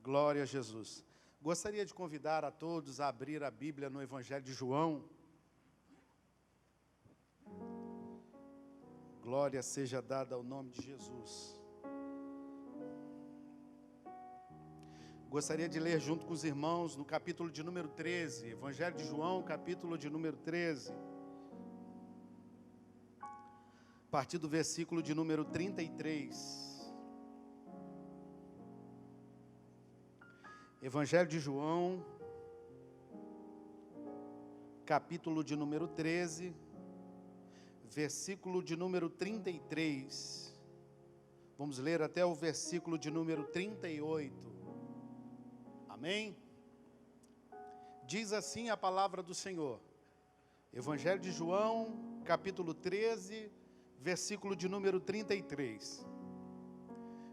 Glória a Jesus. Gostaria de convidar a todos a abrir a Bíblia no Evangelho de João. Glória seja dada ao nome de Jesus. Gostaria de ler junto com os irmãos no capítulo de número 13, Evangelho de João, capítulo de número 13. A partir do versículo de número 33. Evangelho de João, capítulo de número 13, versículo de número 33. Vamos ler até o versículo de número 38. Amém? Diz assim a palavra do Senhor. Evangelho de João, capítulo 13, versículo de número 33.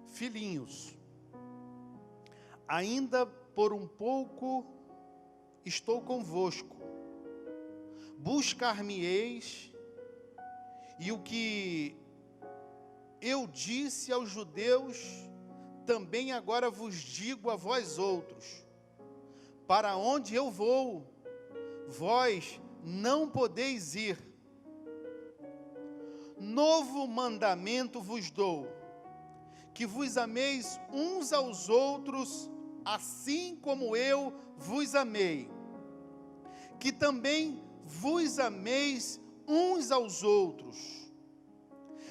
Filhinhos, ainda por um pouco estou convosco. Buscar-me-eis, e o que eu disse aos judeus, também agora vos digo a vós outros: para onde eu vou, vós não podeis ir. Novo mandamento vos dou, que vos ameis uns aos outros, assim como eu vos amei. Que também vos ameis uns aos outros.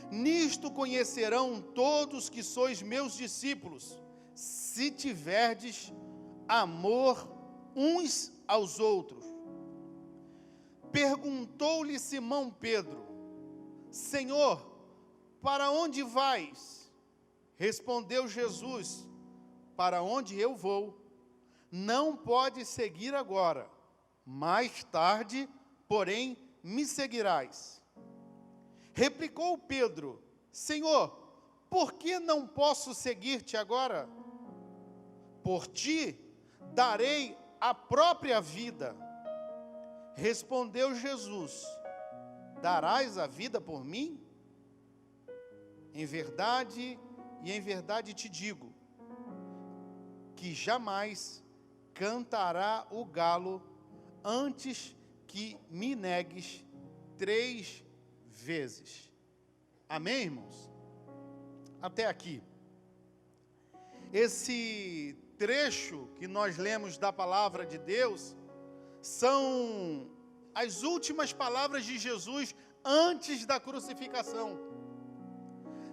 Nisto conhecerão todos que sois meus discípulos, se tiverdes amor uns aos outros. Perguntou-lhe Simão Pedro: Senhor, para onde vais? Respondeu Jesus: para onde eu vou, não pode seguir agora, mais tarde, porém, me seguirás. Replicou Pedro: Senhor, por que não posso seguir-te agora? Por ti darei a própria vida. Respondeu Jesus: darás a vida por mim? Em verdade te digo, que jamais cantará o galo antes que me negues 3 vezes. Amém, irmãos? Até aqui. Esse trecho que nós lemos da palavra de Deus são as últimas palavras de Jesus antes da crucificação.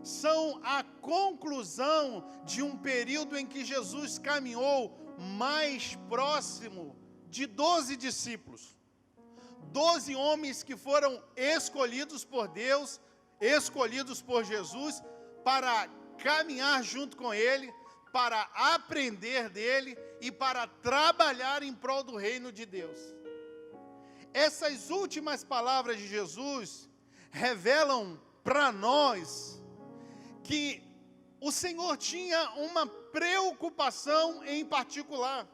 São a conclusão de um período em que Jesus caminhou mais próximo de 12 discípulos. 12 homens que foram escolhidos por Deus, escolhidos por Jesus, para caminhar junto com Ele, para aprender dEle e para trabalhar em prol do reino de Deus. Essas últimas palavras de Jesus revelam para nós que o Senhor tinha uma preocupação em particular.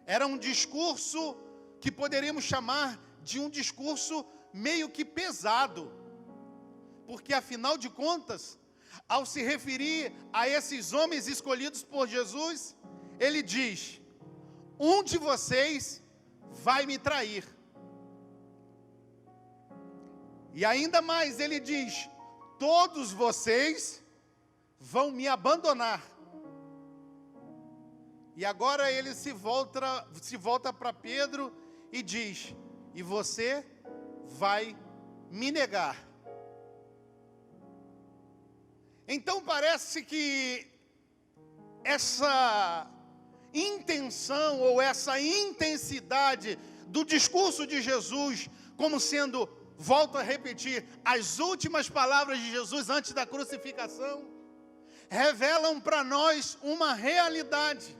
Era um discurso que poderíamos chamar de um discurso meio que pesado, porque afinal de contas, ao se referir a esses homens escolhidos por Jesus, ele diz: um de vocês vai me trair. E ainda mais ele diz: todos vocês vão me abandonar. E agora ele se volta para Pedro e diz: e você vai me negar. Então parece que essa intenção ou essa intensidade do discurso de Jesus, como sendo, volto a repetir, as últimas palavras de Jesus antes da crucificação, revelam para nós uma realidade.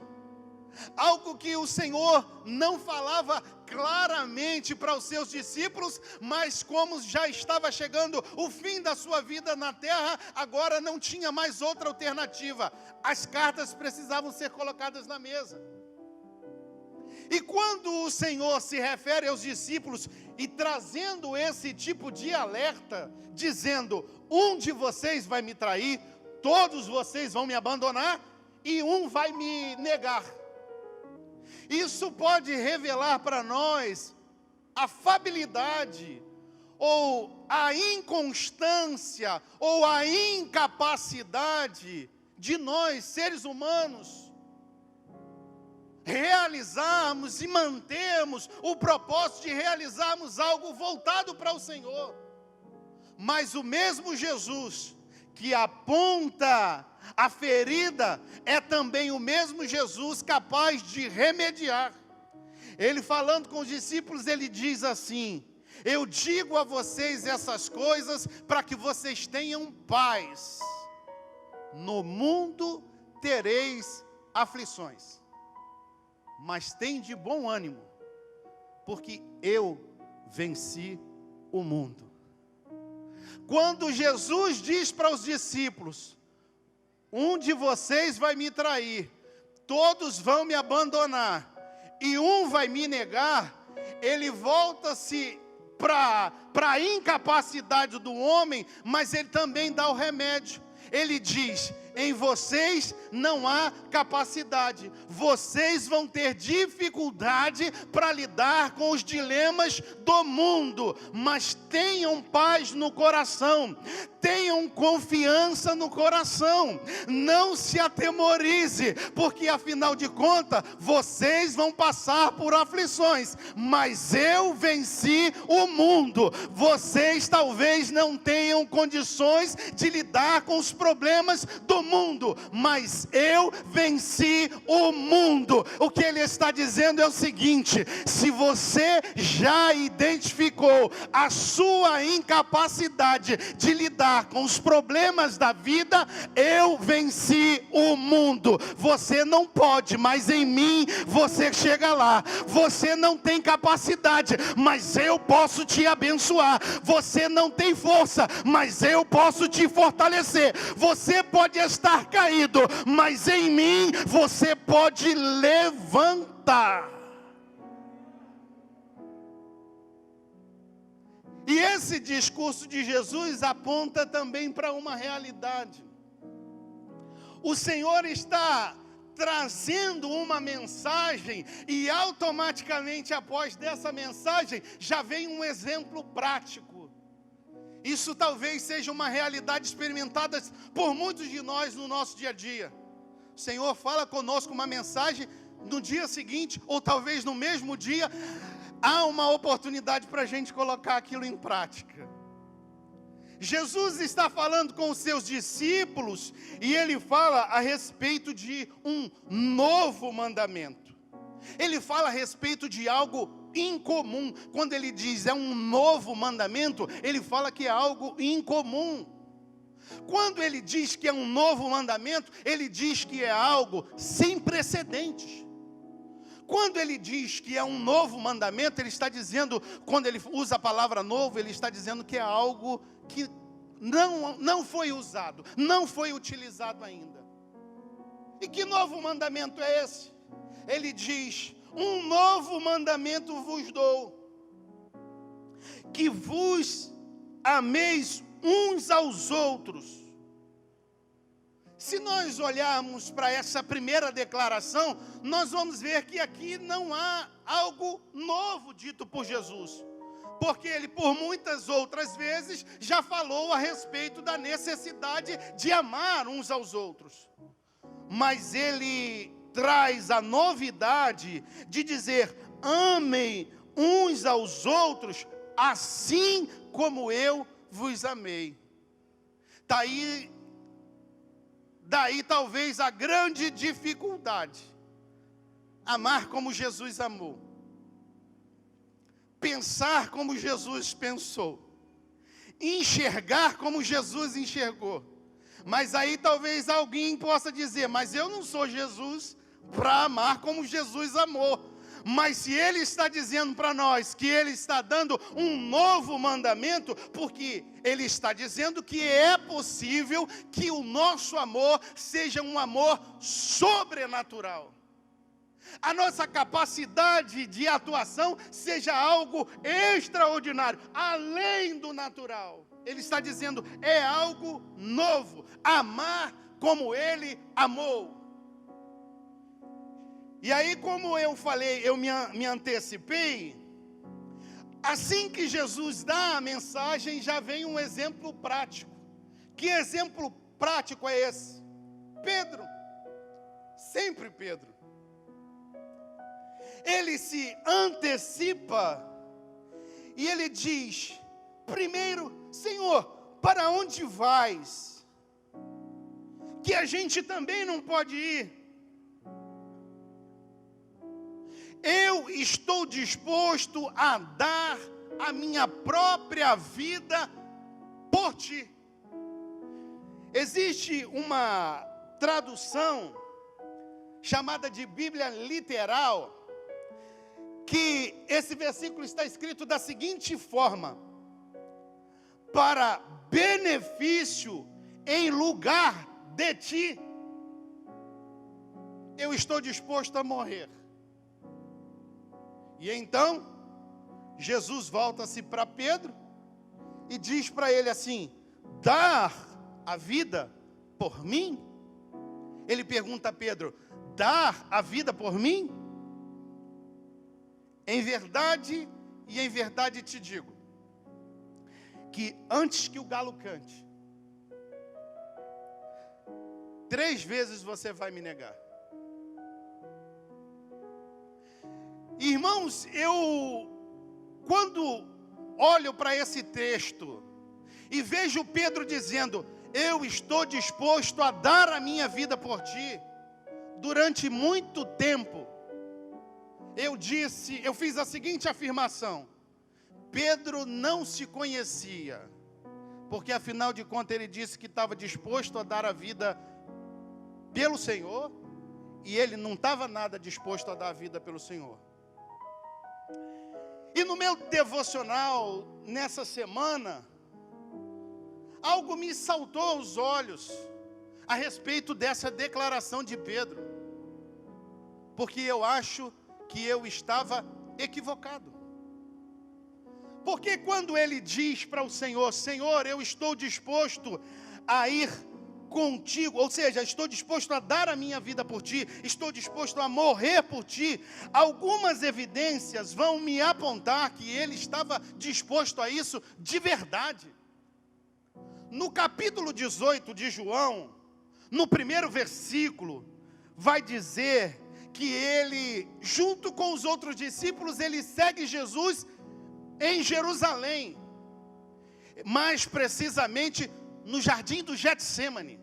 Algo que o Senhor não falava claramente para os seus discípulos, mas como já estava chegando o fim da sua vida na terra, agora não tinha mais outra alternativa. As cartas precisavam ser colocadas na mesa. E quando o Senhor se refere aos discípulos e trazendo esse tipo de alerta, dizendo: um de vocês vai me trair, todos vocês vão me abandonar, e um vai me negar. Isso pode revelar para nós a fabilidade, ou a inconstância, ou a incapacidade de nós, seres humanos, realizarmos e mantermos o propósito de realizarmos algo voltado para o Senhor. Mas o mesmo Jesus que aponta a ferida é também o mesmo Jesus capaz de remediar. Ele falando com os discípulos, ele diz assim: eu digo a vocês essas coisas para que vocês tenham paz. No mundo tereis aflições, mas tende bom ânimo, porque eu venci o mundo. Quando Jesus diz para os discípulos: um de vocês vai me trair, todos vão me abandonar, e um vai me negar, ele volta-se para a incapacidade do homem, mas ele também dá o remédio. Ele diz: em vocês não há capacidade, vocês vão ter dificuldade para lidar com os dilemas do mundo, mas tenham paz no coração, tenham confiança no coração, não se atemorize, porque afinal de contas, vocês vão passar por aflições, mas eu venci o mundo. Vocês talvez não tenham condições de lidar com os problemas do mundo, mas eu venci o mundo. O que ele está dizendo é o seguinte: se você já identificou a sua incapacidade de lidar com os problemas da vida, eu venci o mundo. Você não pode, mas em mim você chega lá. Você não tem capacidade, mas eu posso te abençoar. Você não tem força, mas eu posso te fortalecer. Você pode estar caído, mas em mim você pode levantar. E esse discurso de Jesus aponta também para uma realidade. O Senhor está trazendo uma mensagem, e automaticamente após dessa mensagem já vem um exemplo prático. Isso talvez seja uma realidade experimentada por muitos de nós no nosso dia a dia. O Senhor fala conosco uma mensagem, no dia seguinte, ou talvez no mesmo dia, há uma oportunidade para a gente colocar aquilo em prática. Jesus está falando com os seus discípulos, e ele fala a respeito de um novo mandamento. Ele fala a respeito de algo incomum. Quando ele diz é um novo mandamento, ele fala que é algo incomum. Quando ele diz que é um novo mandamento, ele diz que é algo sem precedentes. Quando ele diz que é um novo mandamento, ele está dizendo, quando ele usa a palavra novo, ele está dizendo que é algo que não foi usado, não foi utilizado ainda. E que novo mandamento é esse? Ele diz: um novo mandamento vos dou, que vos ameis uns aos outros. Se nós olharmos para essa primeira declaração, nós vamos ver que aqui não há algo novo dito por Jesus, porque ele por muitas outras vezes já falou a respeito da necessidade de amar uns aos outros. Mas ele traz a novidade de dizer: amem uns aos outros, assim como eu vos amei. Daí talvez a grande dificuldade: amar como Jesus amou, pensar como Jesus pensou, enxergar como Jesus enxergou. Mas aí talvez alguém possa dizer: mas eu não sou Jesus para amar como Jesus amou. Mas se ele está dizendo para nós que ele está dando um novo mandamento, porque ele está dizendo que é possível que o nosso amor seja um amor sobrenatural. A nossa capacidade de atuação seja algo extraordinário, além do natural. Ele está dizendo, é algo novo, amar como ele amou. E aí, como eu falei, eu me antecipei, assim que Jesus dá a mensagem, já vem um exemplo prático. Que exemplo prático é esse? Pedro, sempre Pedro. Ele se antecipa e ele diz: primeiro, Senhor, para onde vais? Que a gente também não pode ir. Eu estou disposto a dar a minha própria vida por ti. Existe uma tradução chamada de Bíblia literal, que esse versículo está escrito da seguinte forma: para benefício em lugar de ti, eu estou disposto a morrer. E então, Jesus volta-se para Pedro e diz para ele assim: dar a vida por mim? Ele pergunta a Pedro: dar a vida por mim? Em verdade e em verdade te digo, que antes que o galo cante, 3 vezes você vai me negar. Irmãos, quando olho para esse texto e vejo Pedro dizendo: eu estou disposto a dar a minha vida por ti, durante muito tempo, eu fiz a seguinte afirmação: Pedro não se conhecia, porque afinal de contas ele disse que estava disposto a dar a vida pelo Senhor, e ele não estava nada disposto a dar a vida pelo Senhor. E no meu devocional, nessa semana, algo me saltou aos olhos a respeito dessa declaração de Pedro, porque eu acho que eu estava equivocado. Porque quando ele diz para o Senhor: Senhor, eu estou disposto a ir contigo, ou seja, estou disposto a dar a minha vida por ti, estou disposto a morrer por ti, algumas evidências vão me apontar que ele estava disposto a isso de verdade. No capítulo 18 de João, no primeiro versículo, vai dizer que ele, junto com os outros discípulos, ele segue Jesus em Jerusalém, mais precisamente no jardim do Getsêmani.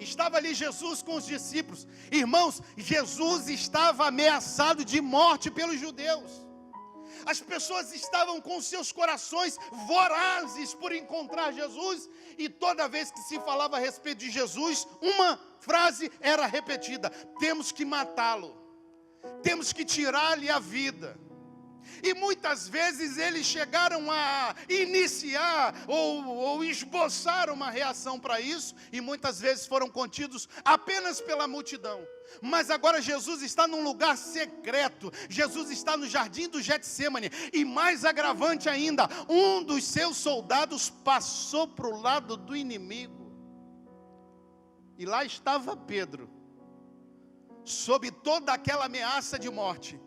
Estava ali Jesus com os discípulos. Irmãos, Jesus estava ameaçado de morte pelos judeus. As pessoas estavam com seus corações vorazes por encontrar Jesus, e toda vez que se falava a respeito de Jesus, uma frase era repetida: temos que matá-lo, temos que tirar-lhe a vida. E muitas vezes eles chegaram a iniciar ou esboçar uma reação para isso, e muitas vezes foram contidos apenas pela multidão. Mas agora Jesus está num lugar secreto, Jesus está no jardim do Getsêmani, e mais agravante ainda, um dos seus soldados passou para o lado do inimigo, e lá estava Pedro, sob toda aquela ameaça de morte,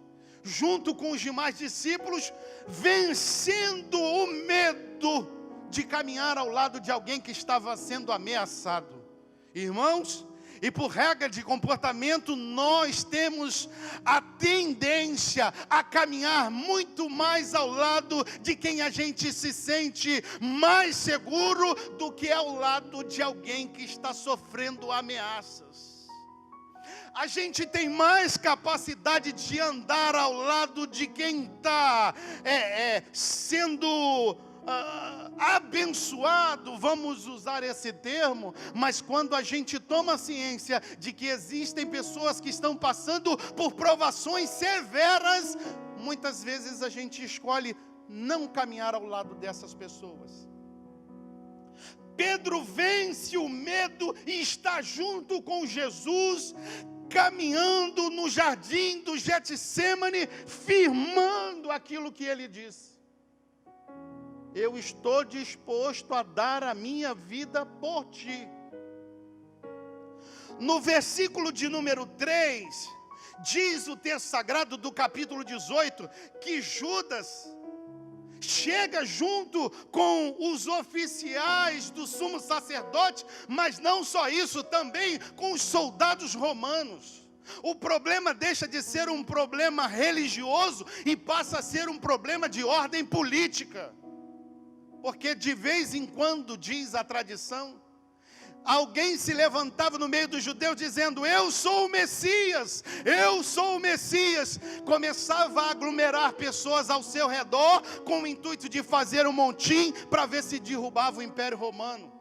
junto com os demais discípulos, vencendo o medo de caminhar ao lado de alguém que estava sendo ameaçado. Irmãos, e por regra de comportamento, nós temos a tendência a caminhar muito mais ao lado de quem a gente se sente mais seguro do que ao lado de alguém que está sofrendo ameaças. A gente tem mais capacidade de andar ao lado de quem está sendo abençoado, vamos usar esse termo, mas quando a gente toma ciência de que existem pessoas que estão passando por provações severas, muitas vezes a gente escolhe não caminhar ao lado dessas pessoas. Pedro vence o medo e está junto com Jesus, caminhando no jardim do Getsêmani, firmando aquilo que ele disse: eu estou disposto a dar a minha vida por ti. No versículo de número 3, Diz o texto sagrado do capítulo 18, que Judas chega junto com os oficiais do sumo sacerdote, mas não só isso, também com os soldados romanos. O problema deixa de ser um problema religioso e passa a ser um problema de ordem política. Porque de vez em quando, diz a tradição, alguém se levantava no meio dos judeus dizendo: eu sou o Messias, eu sou o Messias. Começava a aglomerar pessoas ao seu redor com o intuito de fazer um montim para ver se derrubava o Império Romano.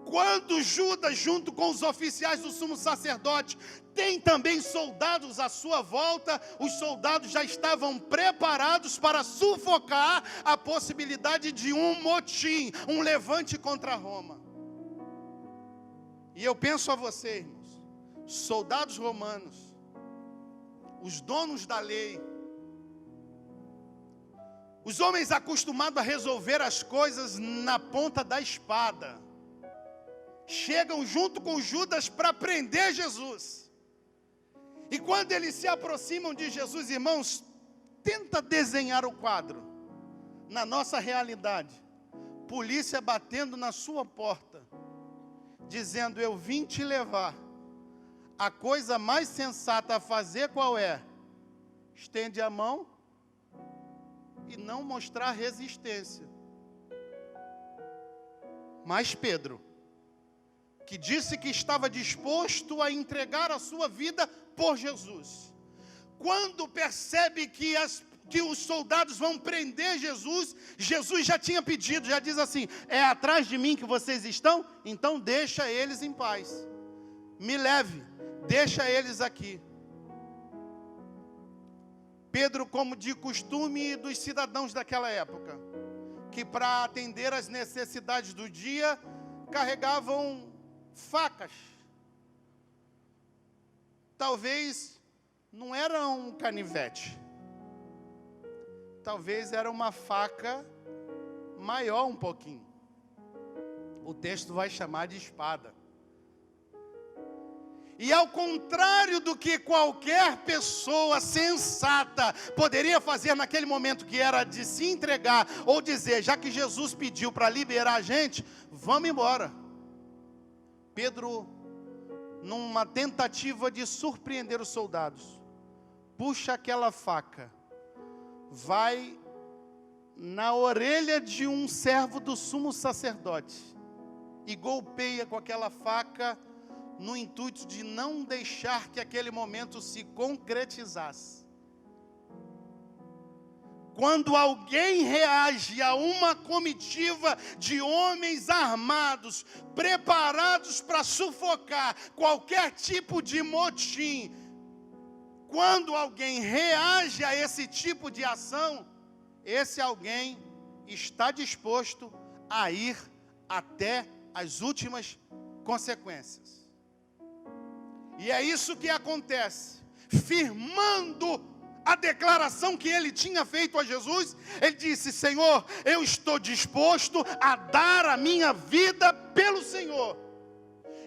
Quando Judas, junto com os oficiais do sumo sacerdote, tem também soldados à sua volta, os soldados já estavam preparados para sufocar a possibilidade de um motim, um levante contra Roma. E eu penso a você, irmãos, soldados romanos, os donos da lei, os homens acostumados a resolver as coisas na ponta da espada, chegam junto com Judas para prender Jesus. E quando eles se aproximam de Jesus, irmãos, tenta desenhar o quadro na nossa realidade. Polícia batendo na sua porta, dizendo: eu vim te levar. A coisa mais sensata a fazer qual é? Estende a mão e não mostrar resistência. Mas Pedro, que disse que estava disposto a entregar a sua vida por Jesus, quando percebe que os soldados vão prender Jesus, Jesus já tinha pedido, já diz assim: é atrás de mim que vocês estão? Então deixa eles em paz, me leve, deixa eles aqui. Pedro, como de costume dos cidadãos daquela época, que para atender às necessidades do dia, carregavam facas. Talvez não era um canivete, talvez era uma faca maior um pouquinho. O texto vai chamar de espada. E ao contrário do que qualquer pessoa sensata poderia fazer naquele momento, que era de se entregar ou dizer: já que Jesus pediu para liberar a gente, vamos embora. Pedro, numa tentativa de surpreender os soldados, puxa aquela faca, vai na orelha de um servo do sumo sacerdote e golpeia com aquela faca, no intuito de não deixar que aquele momento se concretizasse. Quando alguém reage a uma comitiva de homens armados, preparados para sufocar qualquer tipo de motim, quando alguém reage a esse tipo de ação, esse alguém está disposto a ir até as últimas consequências. E é isso que acontece. Firmando a declaração que ele tinha feito a Jesus, ele disse: Senhor, eu estou disposto a dar a minha vida pelo Senhor.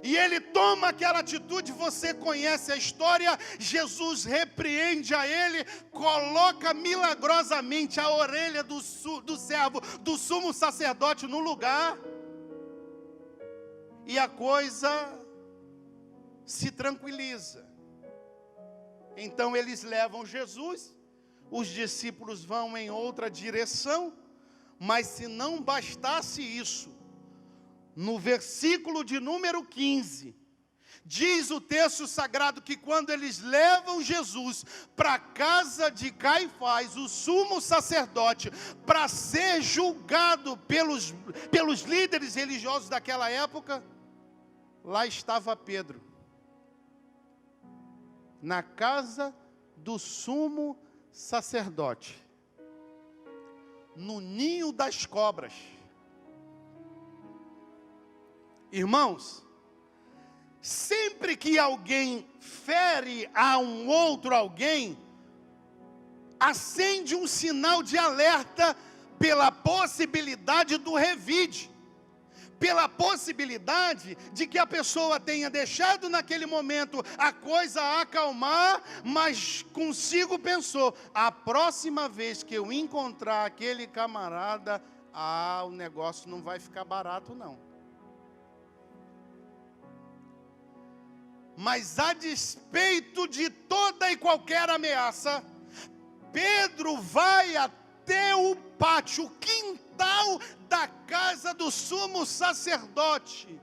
E ele toma aquela atitude, você conhece a história. Jesus repreende a ele, coloca milagrosamente a orelha do servo, do sumo sacerdote no lugar, e a coisa se tranquiliza. Então eles levam Jesus, os discípulos vão em outra direção, mas se não bastasse isso, no versículo de número 15, diz o texto sagrado que quando eles levam Jesus para a casa de Caifás, o sumo sacerdote, para ser julgado pelos líderes religiosos daquela época, lá estava Pedro, na casa do sumo sacerdote, no ninho das cobras. Irmãos, sempre que alguém fere a um outro alguém, acende um sinal de alerta pela possibilidade do revide, pela possibilidade de que a pessoa tenha deixado naquele momento a coisa acalmar, mas consigo pensou, a próxima vez que eu encontrar aquele camarada, o negócio não vai ficar barato não. Mas a despeito de toda e qualquer ameaça, Pedro vai até o pátio, o quintal da casa do sumo sacerdote.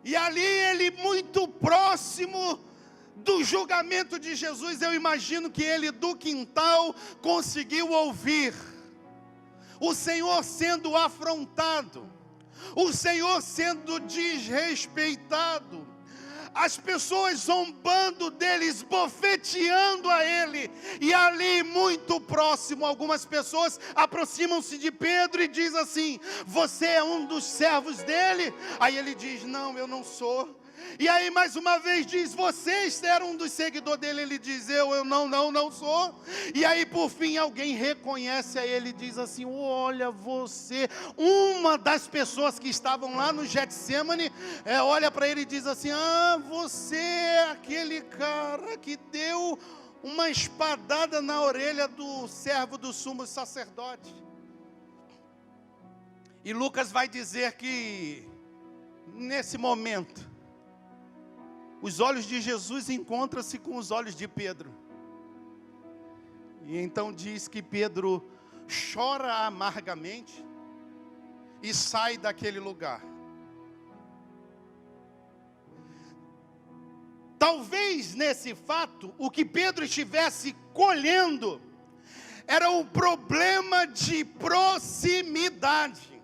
E ali ele, muito próximo do julgamento de Jesus, eu imagino que ele do quintal conseguiu ouvir o Senhor sendo afrontado, o Senhor sendo desrespeitado, as pessoas zombando dele, esbofeteando a ele, e ali muito próximo, algumas pessoas aproximam-se de Pedro e diz assim, você é um dos servos dele? Aí ele diz, não, eu não sou. E aí mais uma vez diz, vocês eram um dos seguidores dele? Ele diz, eu não sou. E aí por fim alguém reconhece a ele e diz assim, olha você, uma das pessoas que estavam lá no Getsemane, olha para ele e diz assim, você é aquele cara que deu uma espadada na orelha do servo do sumo sacerdote. E Lucas vai dizer que nesse momento os olhos de Jesus encontram-se com os olhos de Pedro. E então diz que Pedro chora amargamente e sai daquele lugar. Talvez nesse fato, o que Pedro estivesse colhendo era o problema de proximidade.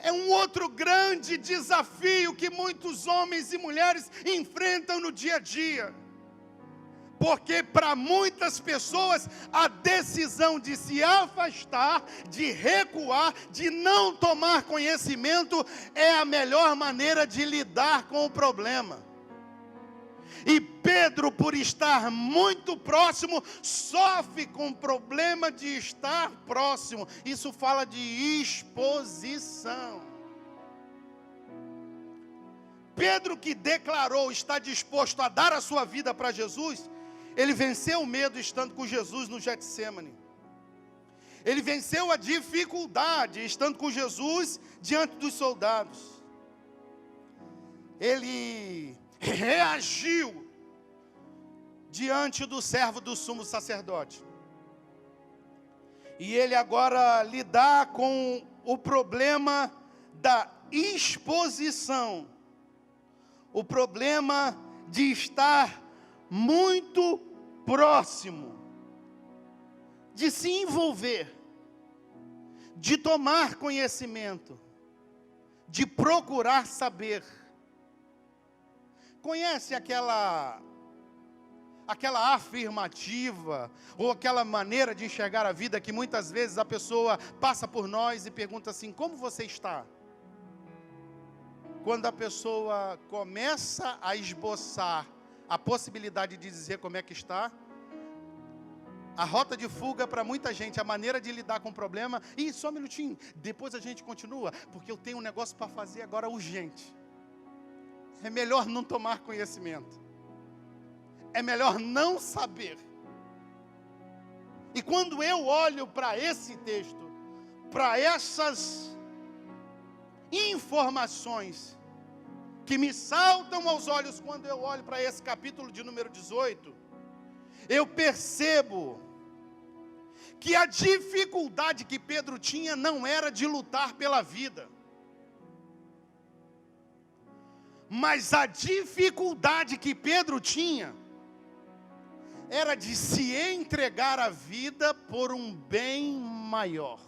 É um outro grande desafio que muitos homens e mulheres enfrentam no dia a dia. Porque para muitas pessoas a decisão de se afastar, de recuar, de não tomar conhecimento é a melhor maneira de lidar com o problema. E Pedro, por estar muito próximo, sofre com o problema de estar próximo. Isso fala de exposição. Pedro, que declarou estar disposto a dar a sua vida para Jesus, ele venceu o medo estando com Jesus no Getsemane. Ele venceu a dificuldade estando com Jesus diante dos soldados. Ele reagiu diante do servo do sumo sacerdote. E ele agora lidar com o problema da exposição, o problema de estar muito próximo, de se envolver, de tomar conhecimento, de procurar saber. Conhece aquela afirmativa, ou aquela maneira de enxergar a vida, que muitas vezes a pessoa passa por nós e pergunta assim, como você está? Quando a pessoa começa a esboçar a possibilidade de dizer como é que está, a rota de fuga para muita gente, a maneira de lidar com o problema, e só um minutinho, depois a gente continua, porque eu tenho um negócio para fazer agora urgente. É melhor não tomar conhecimento. É melhor não saber. E quando eu olho para esse texto, para essas informações que me saltam aos olhos quando eu olho para esse capítulo de número 18, eu percebo que a dificuldade que Pedro tinha não era de lutar pela vida, mas a dificuldade que Pedro tinha era de se entregar a vida por um bem maior.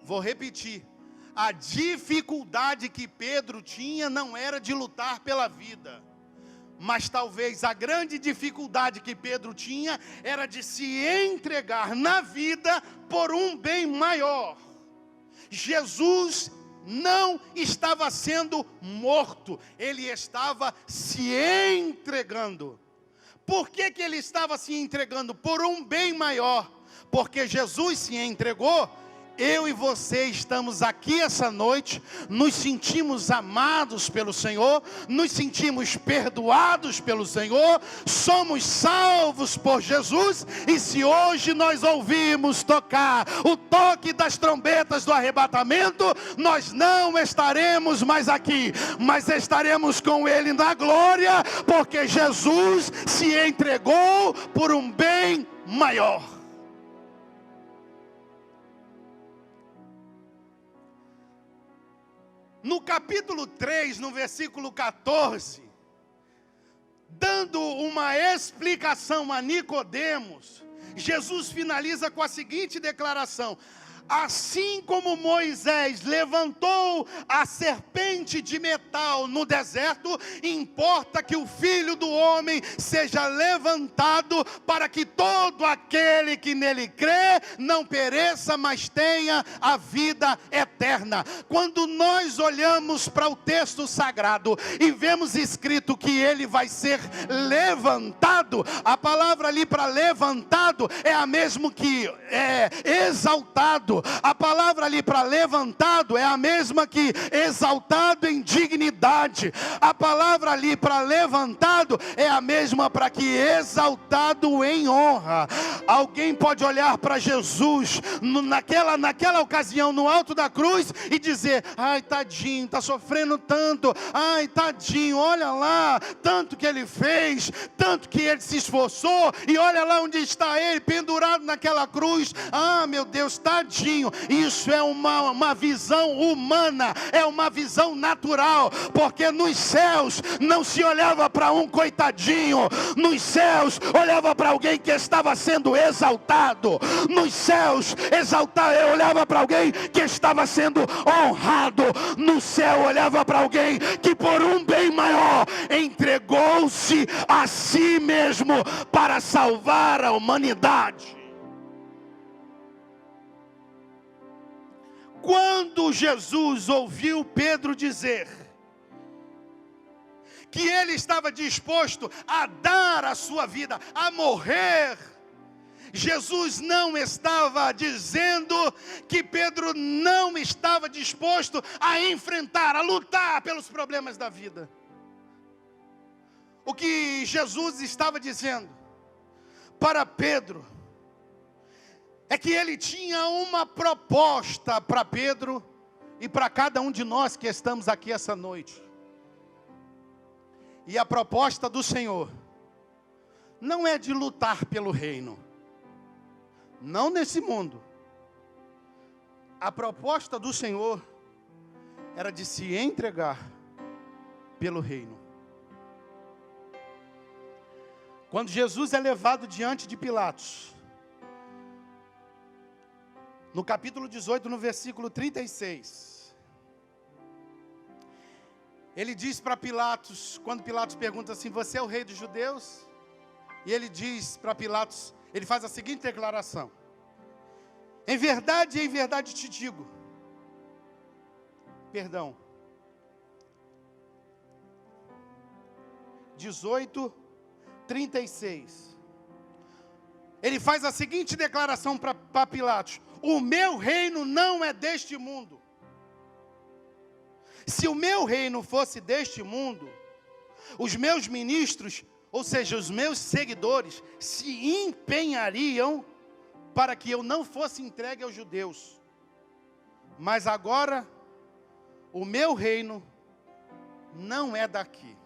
Vou repetir. A dificuldade que Pedro tinha não era de lutar pela vida, mas talvez a grande dificuldade que Pedro tinha era de se entregar na vida por um bem maior. Jesus não estava sendo morto, ele estava se entregando. Por que ele estava se entregando? Por um bem maior. Porque Jesus se entregou eu e você estamos aqui essa noite, nos sentimos amados pelo Senhor, nos sentimos perdoados pelo Senhor, somos salvos por Jesus, e se hoje nós ouvimos tocar o toque das trombetas do arrebatamento, nós não estaremos mais aqui, mas estaremos com Ele na glória, porque Jesus se entregou por um bem maior. No capítulo 3, no versículo 14, dando uma explicação a Nicodemos, Jesus finaliza com a seguinte declaração: assim como Moisés levantou a serpente de metal no deserto, importa que o Filho do Homem seja levantado, para que todo aquele que nele crê não pereça, mas tenha a vida eterna. Quando nós olhamos para o texto sagrado e vemos escrito que ele vai ser levantado, a palavra ali para levantado é a mesma que exaltado. A palavra ali para levantado é a mesma que exaltado em dignidade. A palavra ali para levantado é a mesma para que exaltado em honra. Alguém pode olhar para Jesus naquela ocasião no alto da cruz e dizer: ai, tadinho, está sofrendo tanto, ai, tadinho, olha lá, tanto que ele fez, tanto que ele se esforçou, e olha lá onde está ele pendurado naquela cruz. Ah, meu Deus, tadinho. Isso é uma visão humana, é uma visão natural, porque nos céus não se olhava para um coitadinho, nos céus olhava para alguém que estava sendo exaltado, nos céus olhava para alguém que estava sendo honrado, no céu olhava para alguém que por um bem maior entregou-se a si mesmo para salvar a humanidade. Quando Jesus ouviu Pedro dizer que ele estava disposto a dar a sua vida, a morrer, Jesus não estava dizendo que Pedro não estava disposto a enfrentar, a lutar pelos problemas da vida. O que Jesus estava dizendo para Pedro é que ele tinha uma proposta para Pedro e para cada um de nós que estamos aqui essa noite. E a proposta do Senhor não é de lutar pelo reino, não nesse mundo. A proposta do Senhor era de se entregar pelo reino. Quando Jesus é levado diante de Pilatos, no capítulo 18, no versículo 36, ele diz para Pilatos, quando Pilatos pergunta assim: você é o rei dos judeus? E ele diz para Pilatos, ele faz a seguinte declaração: em verdade te digo, 18:36. Ele faz a seguinte declaração para Pilatos: o meu reino não é deste mundo. Se o meu reino fosse deste mundo, os meus ministros, ou seja, os meus seguidores, se empenhariam para que eu não fosse entregue aos judeus. Mas agora, o meu reino não é daqui.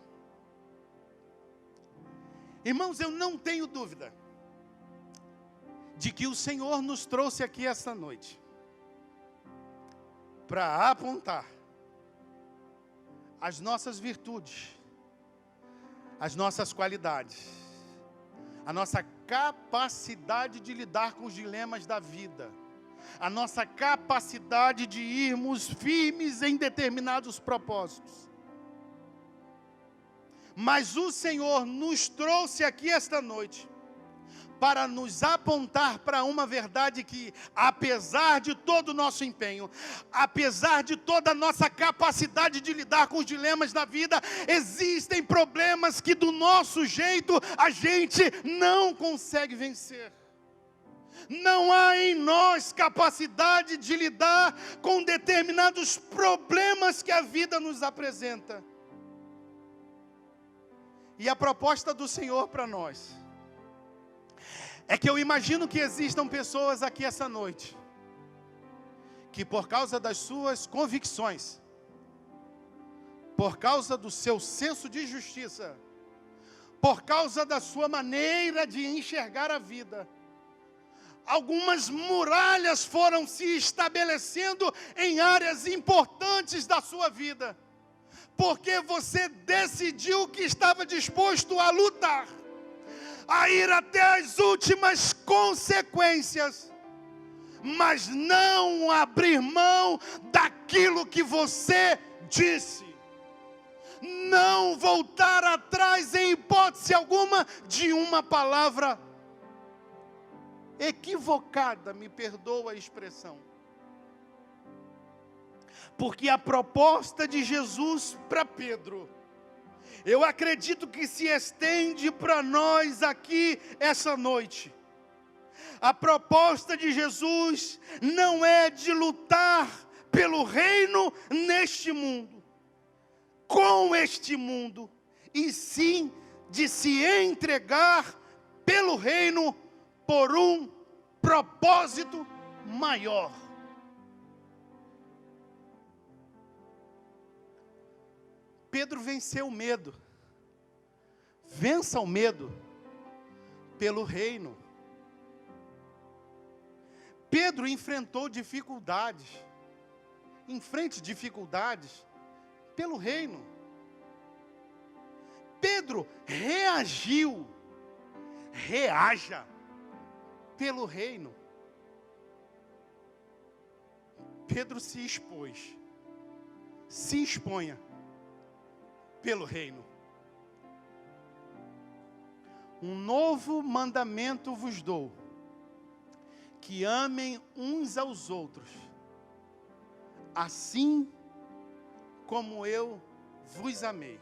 Irmãos, eu não tenho dúvida de que o Senhor nos trouxe aqui esta noite para apontar as nossas virtudes, as nossas qualidades, a nossa capacidade de lidar com os dilemas da vida, a nossa capacidade de irmos firmes em determinados propósitos. Mas o Senhor nos trouxe aqui esta noite para nos apontar para uma verdade que, apesar de todo o nosso empenho, apesar de toda a nossa capacidade de lidar com os dilemas da vida, existem problemas que do nosso jeito a gente não consegue vencer. Não há em nós capacidade de lidar com determinados problemas que a vida nos apresenta. E a proposta do Senhor para nós é que eu imagino que existam pessoas aqui essa noite que, por causa das suas convicções, por causa do seu senso de justiça, por causa da sua maneira de enxergar a vida, algumas muralhas foram se estabelecendo em áreas importantes da sua vida, porque você decidiu que estava disposto a lutar, a ir até as últimas consequências, mas não abrir mão daquilo que você disse. Não voltar atrás em hipótese alguma de uma palavra equivocada, me perdoa a expressão. Porque a proposta de Jesus para Pedro, eu acredito que se estende para nós aqui essa noite. A proposta de Jesus não é de lutar pelo reino neste mundo, com este mundo, e sim de se entregar pelo reino por um propósito maior. Pedro venceu o medo. Vença o medo pelo reino. Pedro enfrentou dificuldades, enfrente dificuldades pelo reino. Pedro reagiu, reaja pelo reino. Pedro se expôs, se exponha pelo reino. Um novo mandamento vos dou, que amem uns aos outros, assim como eu vos amei.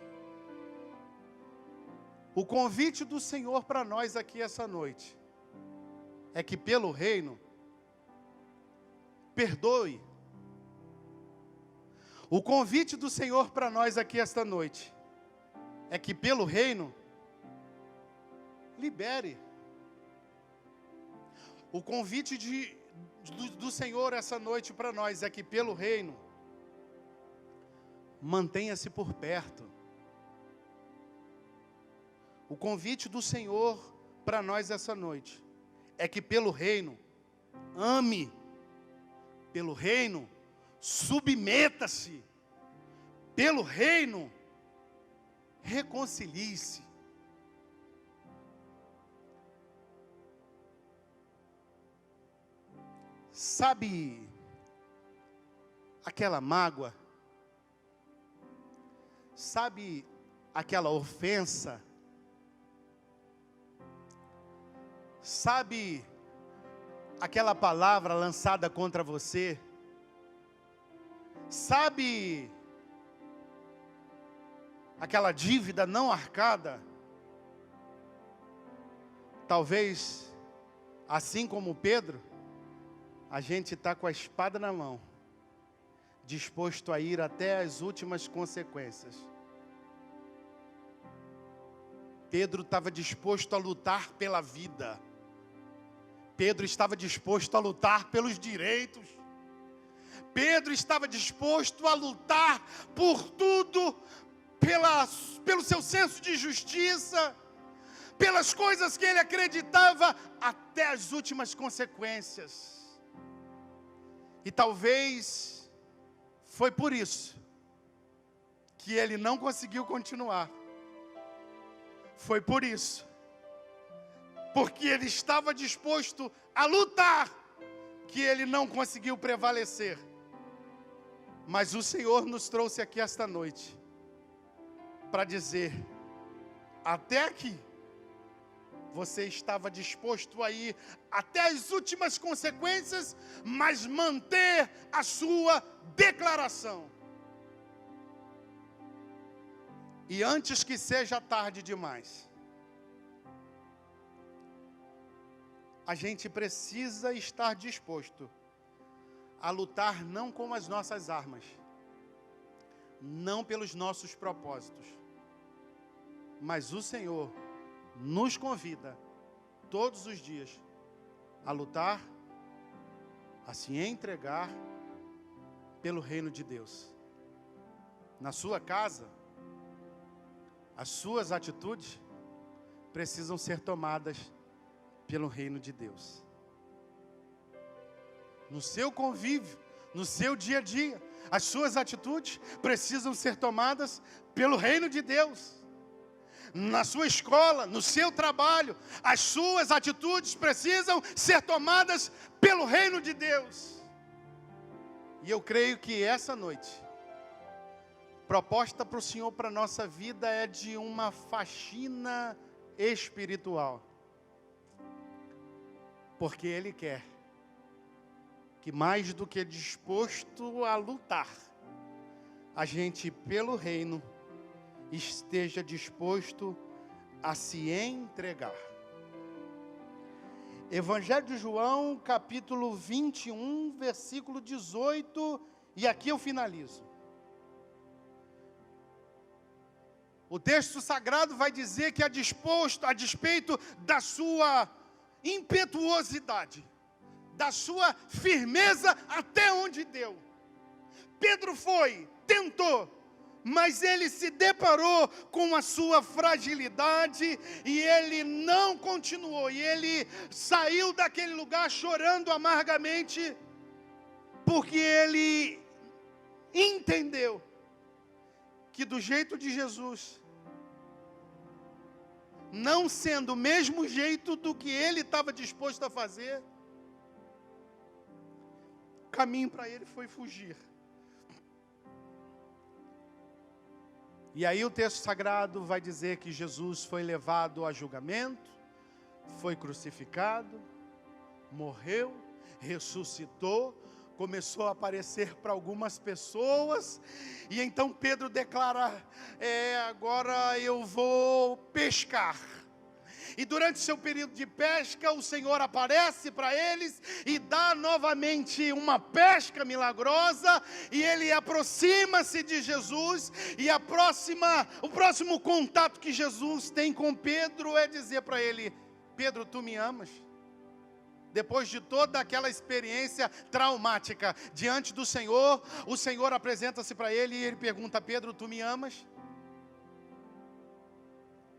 O convite do Senhor para nós aqui essa noite é que pelo reino, perdoe. O convite do Senhor para nós aqui esta noite é que pelo reino, libere. O convite do Senhor essa noite para nós é que pelo reino, mantenha-se por perto. O convite do Senhor para nós essa noite é que pelo reino, ame. Pelo reino, submeta-se. Pelo reino, reconcilie-se. Sabe aquela mágoa? Sabe aquela ofensa? Sabe aquela palavra lançada contra você? Sabe aquela dívida não arcada? Talvez, assim como Pedro, a gente está com a espada na mão, disposto a ir até as últimas consequências. Pedro estava disposto a lutar pela vida. Pedro estava disposto a lutar pelos direitos. Pedro estava disposto a lutar por tudo, pelo seu senso de justiça, pelas coisas que ele acreditava, até as últimas consequências. E talvez foi por isso que ele não conseguiu continuar. Foi por isso, porque ele estava disposto a lutar, que ele não conseguiu prevalecer. Mas o Senhor nos trouxe aqui esta noite para dizer: até aqui você estava disposto a ir até as últimas consequências, mas manter a sua declaração. E antes que seja tarde demais, a gente precisa estar disposto a lutar não com as nossas armas, não pelos nossos propósitos, mas o Senhor nos convida todos os dias a lutar, a se entregar pelo reino de Deus. Na sua casa, as suas atitudes precisam ser tomadas pelo reino de Deus. No seu convívio, no seu dia a dia, as suas atitudes precisam ser tomadas pelo reino de Deus. Na sua escola, no seu trabalho, as suas atitudes precisam ser tomadas pelo reino de Deus. E eu creio que essa noite, proposta para o Senhor, para a nossa vida, é de uma faxina espiritual. Porque Ele quer que, mais do que disposto a lutar, a gente, pelo reino, esteja disposto a se entregar. Evangelho de João, capítulo 21, versículo 18, e aqui eu finalizo. O texto sagrado vai dizer que a despeito da sua impetuosidade, da sua firmeza até onde deu, Pedro foi, tentou, mas ele se deparou com a sua fragilidade e ele não continuou. E ele saiu daquele lugar chorando amargamente, porque ele entendeu que do jeito de Jesus, não sendo o mesmo jeito do que ele estava disposto a fazer, o caminho para ele foi fugir. E aí o texto sagrado vai dizer que Jesus foi levado a julgamento, foi crucificado, morreu, ressuscitou, começou a aparecer para algumas pessoas, e então Pedro declara, agora eu vou pescar. E durante seu período de pesca, o Senhor aparece para eles e dá novamente uma pesca milagrosa, e ele aproxima-se de Jesus, e o próximo contato que Jesus tem com Pedro é dizer para ele, Pedro, tu me amas? Depois de toda aquela experiência traumática diante do Senhor, o Senhor apresenta-se para ele e ele pergunta, Pedro, tu me amas?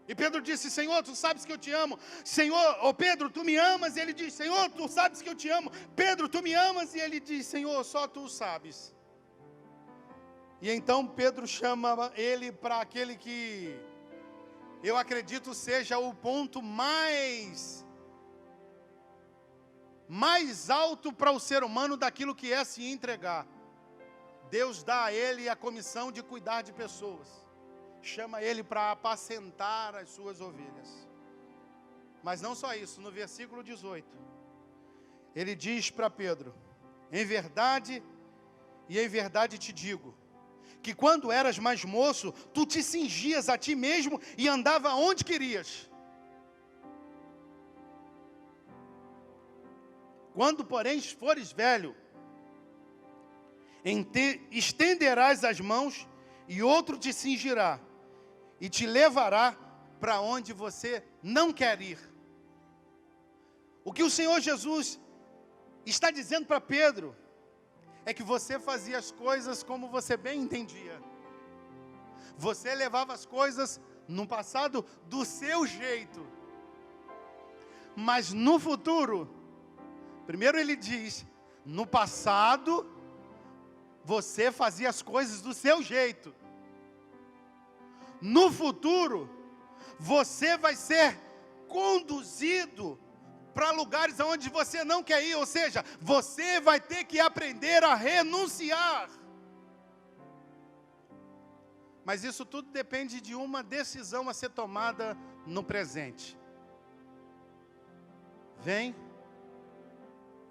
E Pedro disse, Senhor, tu sabes que eu te amo. Senhor, Pedro, tu me amas? E ele diz, Senhor, tu sabes que eu te amo. Pedro, tu me amas? E ele diz, Senhor, só tu sabes. E então Pedro chama ele para aquele que eu acredito seja o ponto mais alto para o ser humano daquilo que é se entregar. Deus dá a ele a comissão de cuidar de pessoas. Chama ele para apacentar as suas ovelhas. Mas não só isso, no versículo 18, ele diz para Pedro, em verdade te digo, que quando eras mais moço, tu te cingias a ti mesmo e andava onde querias. Quando, porém, fores velho, estenderás as mãos e outro te cingirá e te levará para onde você não quer ir. O que o Senhor Jesus está dizendo para Pedro é que você fazia as coisas como você bem entendia. Você levava as coisas no passado do seu jeito. Mas no futuro, primeiro ele diz, no passado você fazia as coisas do seu jeito. No futuro, você vai ser conduzido para lugares onde você não quer ir, ou seja, você vai ter que aprender a renunciar. Mas isso tudo depende de uma decisão a ser tomada no presente. Vem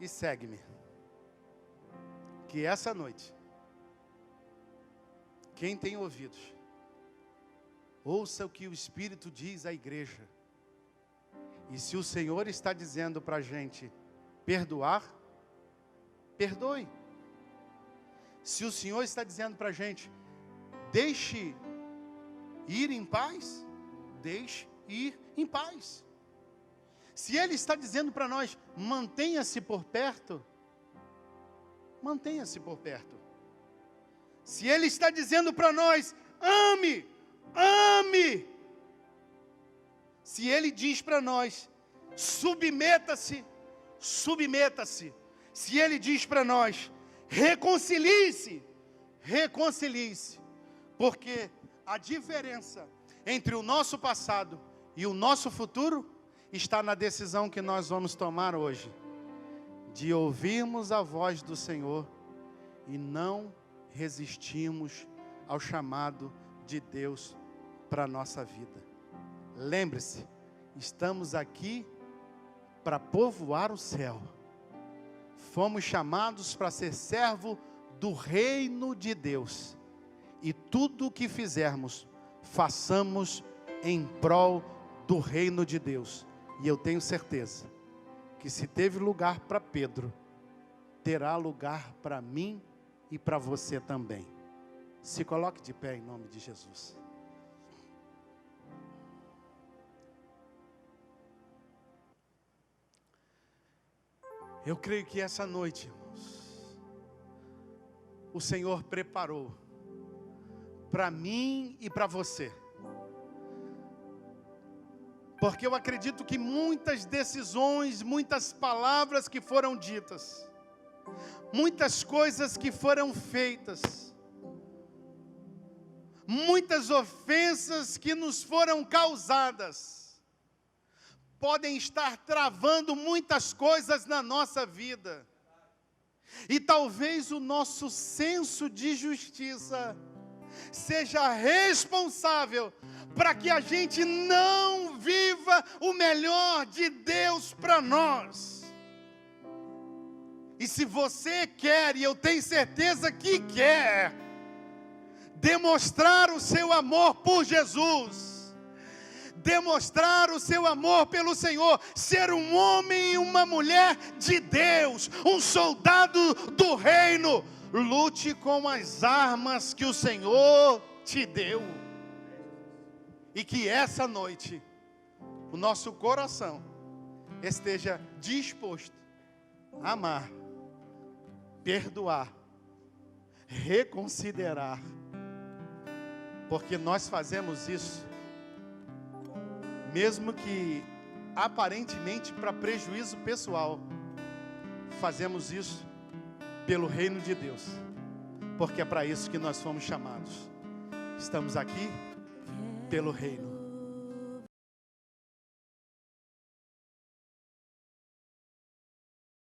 e segue-me. Que essa noite, quem tem ouvidos, ouça o que o Espírito diz à igreja. E se o Senhor está dizendo para a gente perdoar, perdoe. Se o Senhor está dizendo para a gente, deixe ir em paz, deixe ir em paz. Se Ele está dizendo para nós, mantenha-se por perto, mantenha-se por perto. Se Ele está dizendo para nós, ame, ame. Se Ele diz para nós, submeta-se, submeta-se. Se Ele diz para nós, reconcilie-se, reconcilie-se. Porque a diferença entre o nosso passado e o nosso futuro está na decisão que nós vamos tomar hoje, de ouvirmos a voz do Senhor e não resistirmos ao chamado de Deus para a nossa vida. Lembre-se, estamos aqui para povoar o céu. Fomos chamados para ser servo do reino de Deus. E tudo o que fizermos, façamos em prol do reino de Deus. E eu tenho certeza que se teve lugar para Pedro, terá lugar para mim e para você também. Se coloque de pé em nome de Jesus. Eu creio que essa noite, irmãos, o Senhor preparou para mim e para você. Porque eu acredito que muitas decisões, muitas palavras que foram ditas, muitas coisas que foram feitas, muitas ofensas que nos foram causadas, podem estar travando muitas coisas na nossa vida. E talvez o nosso senso de justiça seja responsável para que a gente não viva o melhor de Deus para nós. E se você quer, e eu tenho certeza que quer, demonstrar o seu amor por Jesus, demonstrar o seu amor pelo Senhor, ser um homem e uma mulher de Deus, um soldado do reino, lute com as armas que o Senhor te deu. E que essa noite, o nosso coração esteja disposto a amar, perdoar, reconsiderar, porque nós fazemos isso, mesmo que aparentemente para prejuízo pessoal, fazemos isso pelo reino de Deus, porque é para isso que nós fomos chamados. Estamos aqui pelo reino.